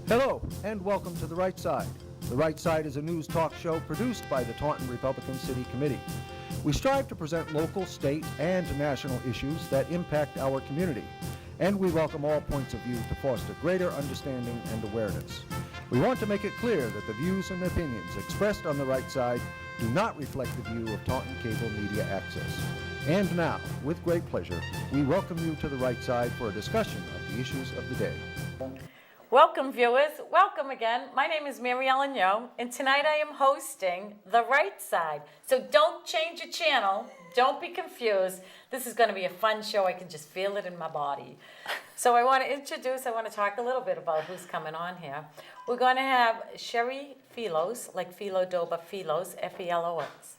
Hello, and welcome to The Right Side. The Right Side is a news talk show produced by the Taunton Republican City Committee. We strive to present local, state, and national issues that impact our community, and we welcome all points of view to foster greater understanding and awareness. We want to make it clear that the views and opinions expressed on The Right Side do not reflect the view of Taunton Cable Media Access. And now, with great pleasure, we welcome you to The Right Side for a discussion of the issues of the day. Welcome, viewers. Welcome again. My name is Mary Ellen Yo, and tonight I am hosting The Right Side. So don't change your channel. Don't be confused. This is going to be a fun show. I can just feel it in my body. So I want to talk a little bit about who's coming on here. We're going to have Cherie Felos, like Philo but Felos, F-E-L-O-S.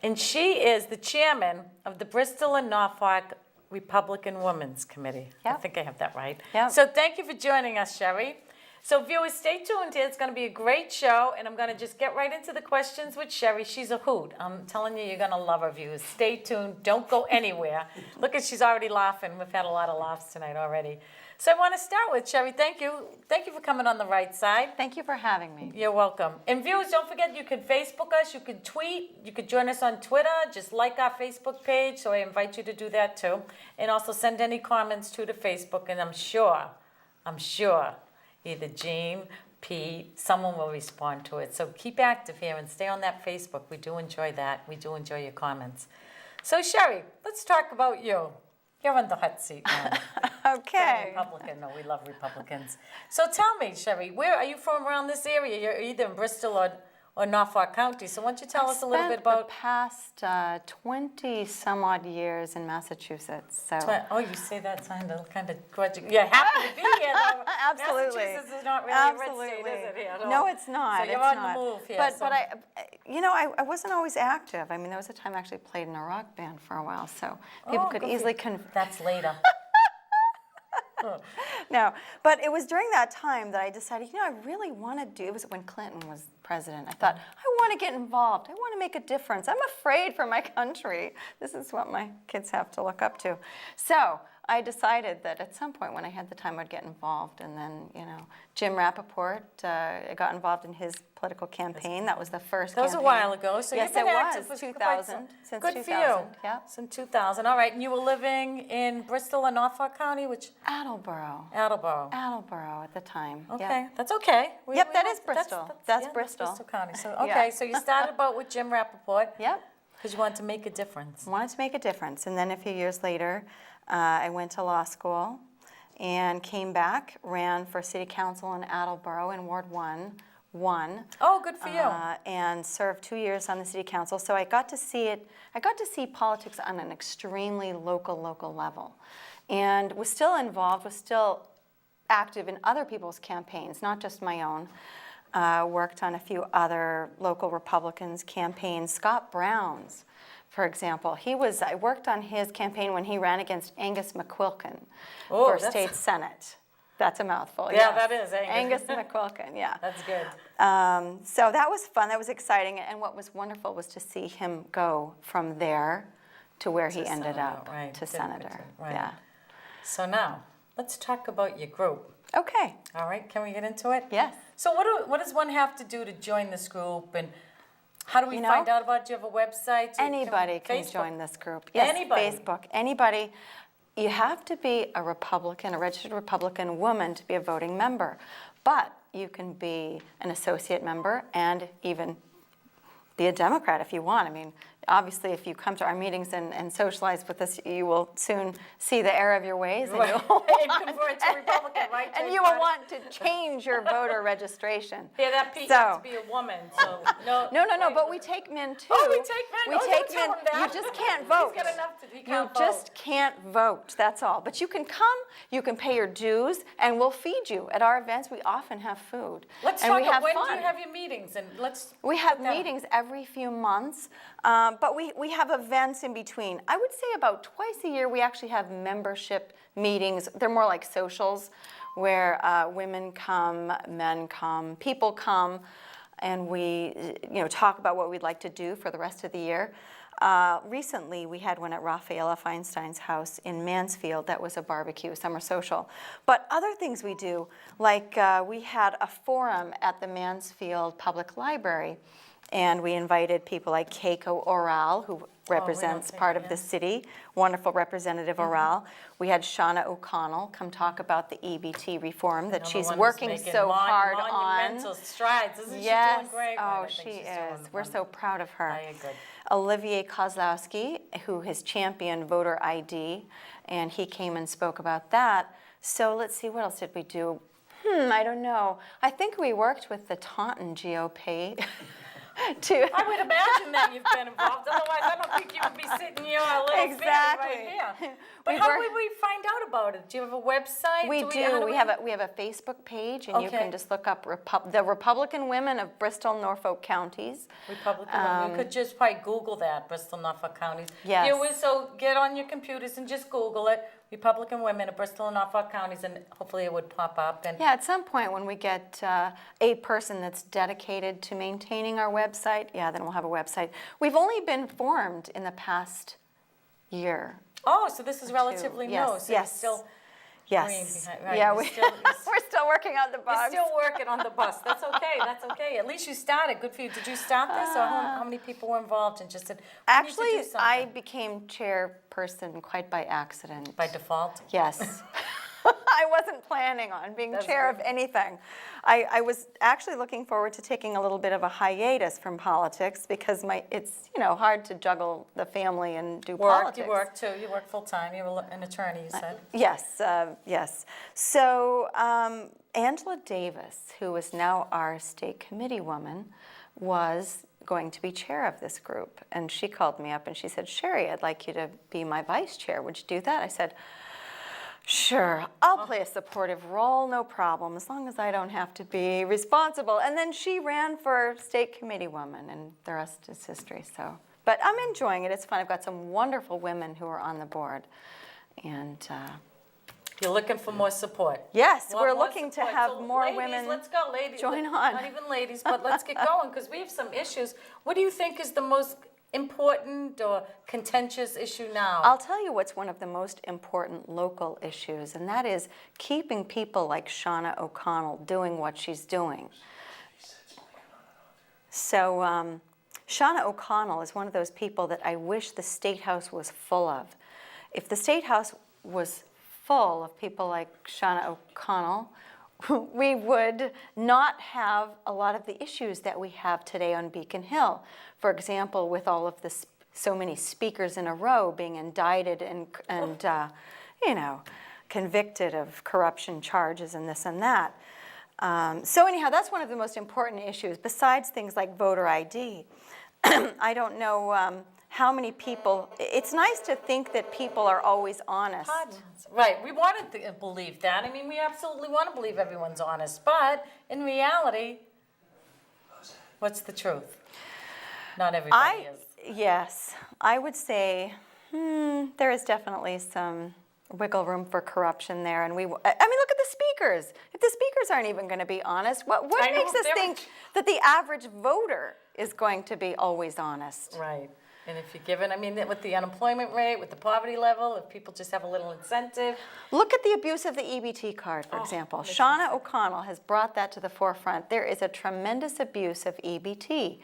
And she is the chairman of the Bristol and Norfolk Republican Women's Committee. Yep. I think I have that right. Yep. So thank you for joining us, Cherie. So viewers, stay tuned here. It's going to be a great show, and I'm going to just get right into the questions with Cherie. She's a hoot. I'm telling you, you're going to love her, viewers. Stay tuned. Don't go anywhere. Look at, she's already laughing. We've had a lot of laughs tonight already. So I want to start with Cherie. Thank you. Thank you for coming on The Right Side. Thank you for having me. You're welcome. And viewers, don't forget you can Facebook us, you can tweet, you could join us on Twitter, just like our Facebook page, so I invite you to do that too. And also send any comments to the Facebook, and I'm sure, either Jean, Pete, someone will respond to it. So keep active here and stay on that Facebook. We do enjoy that. We do enjoy your comments. So Cherie, let's talk about you. You're on the hot seat now. Okay. Republican. No, we love Republicans. So tell me, Cherie, where are you from around this area? You're either in Bristol or Norfolk County. So why don't you tell us a little bit about... I spent the past 20 some odd years in Massachusetts. So. Oh, you say that kind of grudging. You're happy to be here, though. Absolutely. Massachusetts is not really a red state, is it? Here, no, it's not. So you're on the move here. But I wasn't always active. I mean, there was a time I actually played in a rock band for a while, so people could easily... That's later. No, but it was during that time that I decided, I really want to do, it was when Clinton was president. I thought, I want to get involved. I want to make a difference. I'm afraid for my country. This is what my kids have to look up to. So I decided that at some point when I had the time, I'd get involved. And then, Jim Rappaport, I got involved in his political campaign. That was the first campaign. That was a while ago. So yes, you've been active was, for 2000. Since Good 2000. for you. Yeah. Since 2000. All right. And you were living in Bristol and Norfolk County, which? Attleboro. Attleboro at the time. Okay. Yep. That's okay. That is Bristol. That's Bristol. Bristol County. So, okay. So you started about with Jim Rappaport. Yep. Because you wanted to make a difference. Wanted to make a difference. And then a few years later, I went to law school and came back, ran for city council in Attleboro in Ward 1, won. Oh, good for you. And served 2 years on the city council. So I got to see politics on an extremely local level. And was still involved, was still active in other people's campaigns, not just my own. Worked on a few other local Republicans' campaigns. Scott Brown's, for example. I worked on his campaign when he ran against Angus McQuilkin for state senate. That's a mouthful. Yeah, yes. That is Angus McQuilkin, yeah. That's good. So that was fun. That was exciting. And what was wonderful was to see him go from there to where he ended up, to senator. Right. Yeah. So now, let's talk about your group. Okay. All right, can we get into it? Yes. So what does one have to do to join this group, and how do we find out about you? Have a website? Anybody can join this group. Yes, anybody. Facebook. Anybody. You have to be a Republican, a registered Republican woman to be a voting member, but you can be an associate member and even be a Democrat if you want. I mean, obviously, if you come to our meetings and socialize with us, you will soon see the error of your ways. And, and convert to Republican, right? And you will want to change your voter registration. Yeah, that Pete has to be a woman. So no, but we take men too. Oh, we take men. Don't tell him that. You just can't vote. He's got enough to, he can't vote. Just can't vote, that's all. But you can come, you can pay your dues, and we'll feed you. At our events, we often have food. Let's talk about when do you have your meetings? And we have meetings every few months. But we have events in between. I would say about twice a year we actually have membership meetings. They're more like socials where women come, men come, people come, and we talk about what we'd like to do for the rest of the year. Recently, we had one at Rafaela Feinstein's house in Mansfield that was a barbecue, summer social. But other things we do, like we had a forum at the Mansfield Public Library, and we invited people like Keiko Oral, who represents part of the city, wonderful representative Oral. We had Shauna O'Connell come talk about the EBT reform that she's working so hard on. Monumental strides, isn't Yes. she doing great? Oh, she is. We're so proud of her. I agree. Olivier Kozlowski, who has championed voter ID, and he came and spoke about that. So let's see, what else did we do? I don't know. I think we worked with the Taunton GOP. I would imagine that you've been involved. Otherwise, I don't think you would be sitting here a little Exactly. right here. But how would we find out about it? Do you have a website? We do. We have a Facebook page, and you can just look up the Republican Women of Bristol, Norfolk counties. Republican Women. You could just probably Google that, Bristol, Norfolk counties. Yes. So get on your computers and just Google it. Republican Women of Bristol and Norfolk counties, and hopefully it would pop up. And yeah, at some point when we get a person that's dedicated to maintaining our website, then we'll have a website. We've only been formed in the past year. Oh, so this is relatively new. Yes, So yes. you're still Yes. green behind, right? Yeah, You're still, we're still working on the you're bugs. still working on the bus. That's okay. That's okay. At least you started. Good for you. Did you start this, or how many people were involved? And just said, "We need to Actually, do something." I became chairperson quite by accident. By default. Yes. I wasn't planning on being chair of anything. I was actually looking forward to taking a little bit of a hiatus from politics because it's hard to juggle the family and do politics. You work too. You work full time. You're an attorney, you said. Yes, yes. So Angela Davis, who is now our state committee woman, was going to be chair of this group. And she called me up and she said, "Cherie, I'd like you to be my vice chair. Would you do that?" I said, "Sure, I'll play a supportive role, no problem, as long as I don't have to be responsible." And then she ran for state committee woman, and the rest is history. So, but I'm enjoying it. It's fun. I've got some wonderful women who are on the board, and You're looking for more support. yes, Want we're more looking to support. have So more ladies, women. Let's go, ladies. join on. Not even ladies, but let's get going because we have some issues. What do you think is the most important or contentious issue now? I'll tell you what's one of the most important local issues, and that is keeping people like Shauna O'Connell doing what she's doing. So Shauna O'Connell is one of those people that I wish the State House was full of. If the State House was full of people like Shauna O'Connell, we would not have a lot of the issues that we have today on Beacon Hill. For example, with all of the so many speakers in a row being indicted and convicted of corruption charges and this and that. So anyhow, that's one of the most important issues, besides things like voter ID. I don't know how many people, it's nice to think that people are always honest. Right, we want to believe that. I mean, we absolutely want to believe everyone's honest, but in reality, what's the truth? Not everybody is. Yes, I would say there is definitely some wiggle room for corruption there. And look at the speakers. If the speakers aren't even going to be honest, what makes us think that the average voter is going to be always honest? Right. And if you're given, with the unemployment rate, with the poverty level, if people just have a little incentive. Look at the abuse of the EBT card, for example. Shauna O'Connell has brought that to the forefront. There is a tremendous abuse of EBT.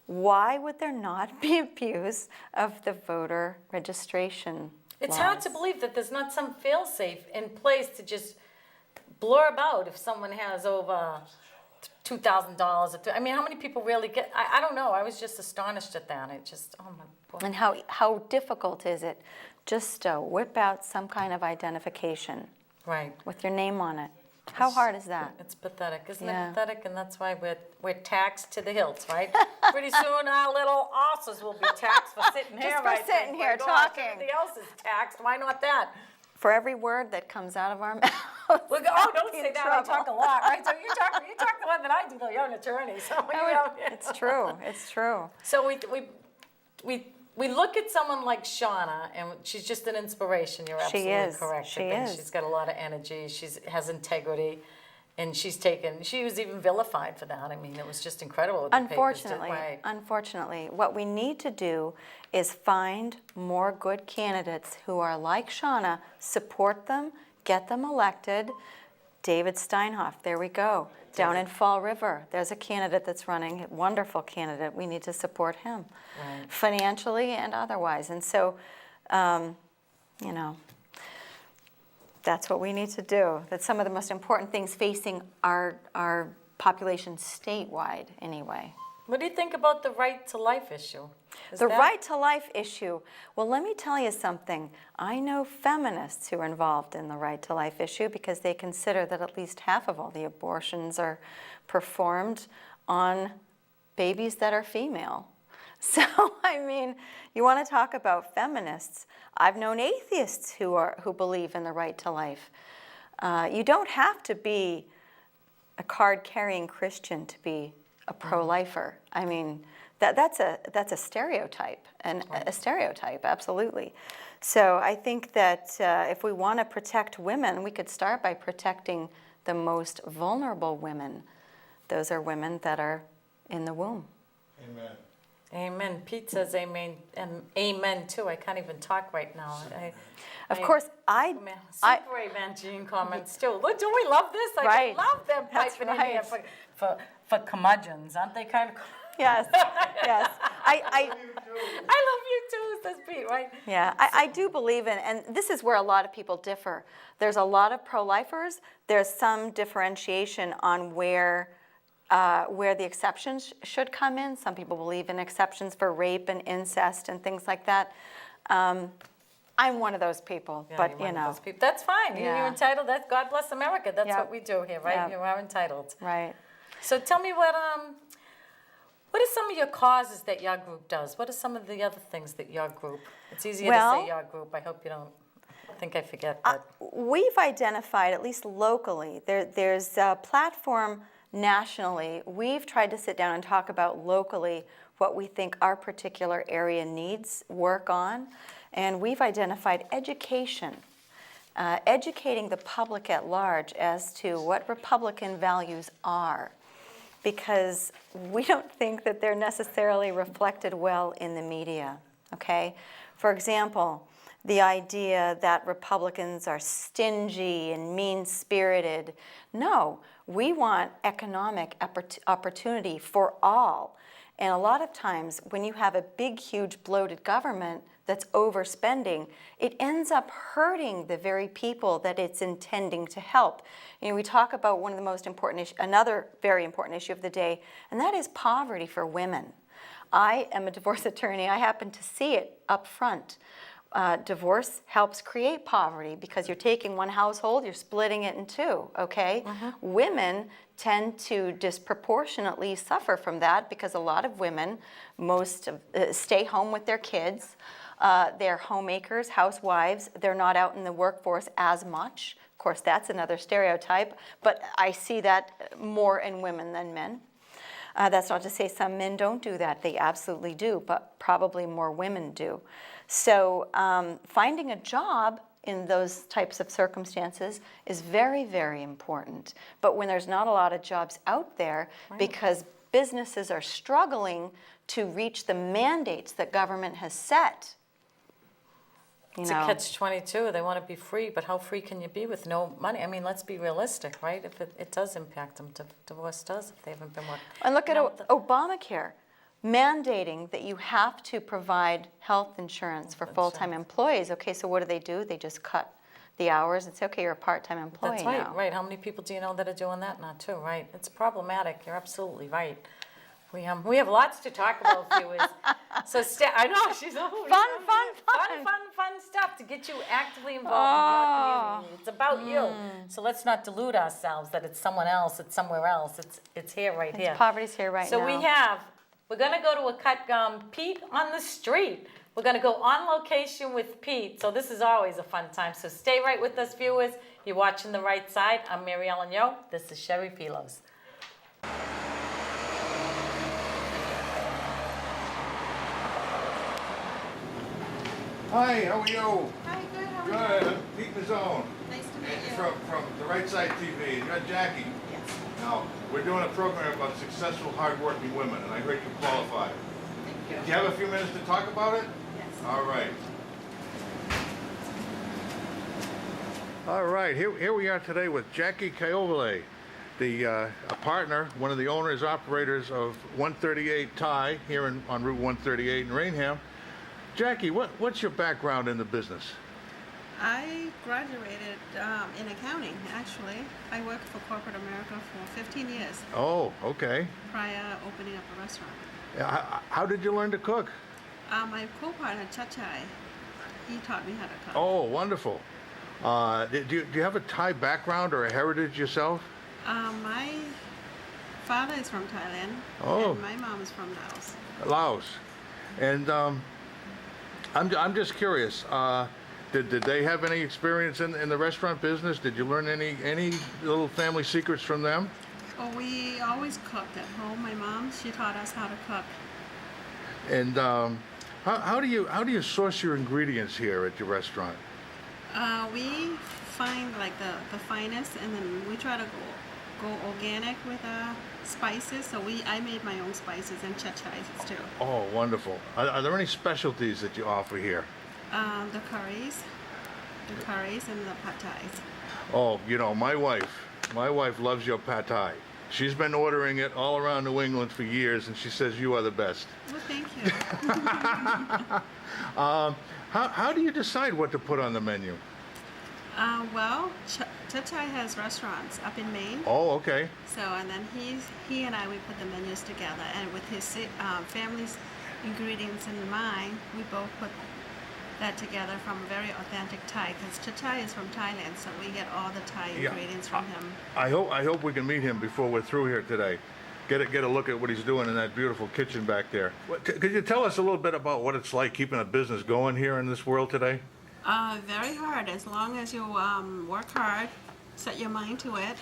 Why would there not be abuse of the voter registration It's laws? hard to believe that there's not some fail-safe in place to just blurb out if someone has over $2,000. How many people really get? I don't know. I was just astonished at that. It just, oh my boy. And how difficult is it just to whip out some kind of identification Right. with your name on it? How hard is that? It's pathetic, isn't Yeah. it pathetic? And that's why we're taxed to the hilts, right? Pretty soon our little asses will be taxed for sitting here, for right? sitting here My gosh, talking. Everybody else is taxed. Why not that? For every word that comes out of our mouth. Don't say that. I talk a lot, right? So you talk the one that I do, though. You're an attorney, so It's true. It's true. So we look at someone like Shauna, and she's just an inspiration. You're absolutely correct. She I think is. she's got a lot of energy. She has integrity, And she was even vilified for that. I mean, it was just incredible what the papers did. Unfortunately, what we need to do is find more good candidates who are like Shauna, support them, get them elected. David Steinhoff, there we go. Down in Fall River, there's a candidate that's running, a wonderful candidate. We need to support him, financially and otherwise. And so, you know, that's what we need to do. That's some of the most important things facing our population statewide, anyway. What do you think about the right to life issue? The right to life issue. Well, let me tell you something. I know feminists who are involved in the right to life issue because they consider that at least half of all the abortions are performed on babies that are female. So, I mean, you want to talk about feminists. I've known atheists who believe in the right to life. You don't have to be a card-carrying Christian to be a pro-lifer. I mean, that's a stereotype, and a stereotype, absolutely. So I think that if we want to protect women, we could start by protecting the most vulnerable women. Those are women that are in the womb. Amen. Amen. Pete says amen, and amen too. I can't even talk right now. Of course, super amen Gene comments too. Look, don't we love this? I Right. love them That's piping in here right. for curmudgeons. Aren't they kind of? Yes, yes. I love you too, says Pete, right? Yeah, I do believe in, and this is where a lot of people differ. There's a lot of pro-lifers. There's some differentiation on where the exceptions should come in. Some people believe in exceptions for rape and incest and things like that. I'm one of those people, Yeah, but you're one you of know. those people. That's fine. Yeah. You're entitled. That's God bless America. That's Yep. what we do here, right? Yep. You are entitled. Right. So tell me what are some of your causes that your group does? What are some of the other things that your group? It's easier to Well, say your group. I hope you don't think I forget that. We've identified, at least locally, there's a platform nationally. We've tried to sit down and talk about locally what we think our particular area needs work on. And we've identified education, educating the public at large as to what Republican values are, because we don't think that they're necessarily reflected well in the media, okay? For example, the idea that Republicans are stingy and mean-spirited. No, we want economic opportunity for all. And a lot of times when you have a big, huge, bloated government that's overspending, it ends up hurting the very people that it's intending to help. You know, we talk about one of the most important another very important issue of the day, and that is poverty for women. I am a divorce attorney. I happen to see it up front. Divorce helps create poverty because you're taking one household, you're splitting it in two, okay? Women tend to disproportionately suffer from that because a lot of women stay home with their kids. They're homemakers, housewives. They're not out in the workforce as much. Of course, that's another stereotype, but I see that more in women than men. That's not to say some men don't do that. They absolutely do, but probably more women do. So finding a job in those types of circumstances is very, very important. But when there's not a lot of jobs out there, because businesses are struggling to reach the mandates that government has set, It's a catch-22. They want to be free, but how free can you be with no money? I mean, let's be realistic, right? If it does impact them, divorce does, if they haven't been working. And look at Obamacare, mandating that you have to provide health insurance for full-time employees. Okay, so what do? They just cut the hours and say, okay, you're a part-time employee That's right, now. right. How many people do you know that are doing that now, too, right? It's problematic. You're absolutely right. We have lots to talk about, viewers. So I know she's fun stuff to get you actively involved in your community. It's about you. So let's not delude ourselves that it's someone else, it's somewhere else. It's here, right here. Poverty's here right now. So we're going to go to a Pete on the street. We're going to go on location with Pete. So this is always a fun time. So stay right with us, viewers. You're watching The Right Side. I'm Mary Ellen Yo. This is Cherie Felos. Hi, how are you? Hi, good. How are Good. you? I'm Pete Mazzone. Nice to meet And you. from the Right Side TV. You got Jackie. Now, we're doing a program about successful, hardworking women, and I heard you qualify. Do you have a few minutes to talk about it? Yes. All right. All right, here we are today with Jackie Caiovale, a partner, one of the owners, operators of 138 Thai here on Route 138 in Rainham. Jackie, what's your background in the business? I graduated in accounting, actually. I worked for corporate America for 15 years Oh, okay. prior opening up a restaurant. How did you learn to cook? My co-partner, Chachai, he taught me how to cook. Oh, wonderful. Do you have a Thai background or a heritage yourself? My father is from Thailand, Oh. and my mom is from Laos. Laos. And I'm just curious. Did they have any experience in the restaurant business? Did you learn any little family secrets from them? Well, we always cooked at home. My mom, she taught us how to cook. And how do you source your ingredients here at your restaurant? We find like the finest, and then we try to go organic with spices. So I made my own spices and Chachai's too. Oh, wonderful. Are there any specialties that you offer here? The curries and the pad thais. Oh, you know, my wife loves your pad thai. She's been ordering it all around New England for years, and she says you are the best. Well, thank you. How do you decide what to put on the menu? Well, Chachai has restaurants up in Maine. Oh, okay. So, and then he and I, we put the menus together, and with his family's ingredients in mind, we both put that together from very authentic Thai, because Chachai is from Thailand, so we get all the Thai ingredients from him. I hope we can meet him before we're through here today. Get a look at what he's doing in that beautiful kitchen back there. Could you tell us a little bit about what it's like keeping a business going here in this world today? Very hard. As long as you work hard, set your mind to it,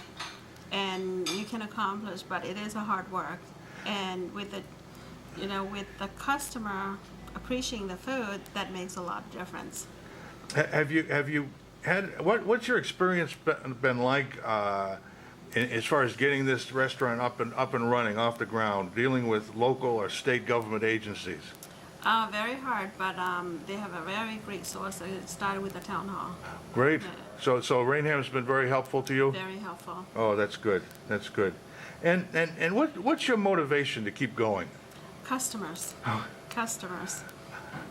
and you can accomplish. But it is a hard work, and with the customer appreciating the food, that makes a lot of difference. Have you had what's your experience been like as far as getting this restaurant up and running off the ground, dealing with local or state government agencies? Very hard, but they have a very great source. It started with the town hall. Great. Yeah. So Rainham's been very helpful to you? Very helpful. Oh, that's good. That's good. And what's your motivation to keep going? Customers. Customers.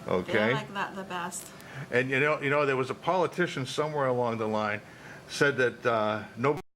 Okay. They're like that the best. And you know, there was a politician somewhere along the line said that nobody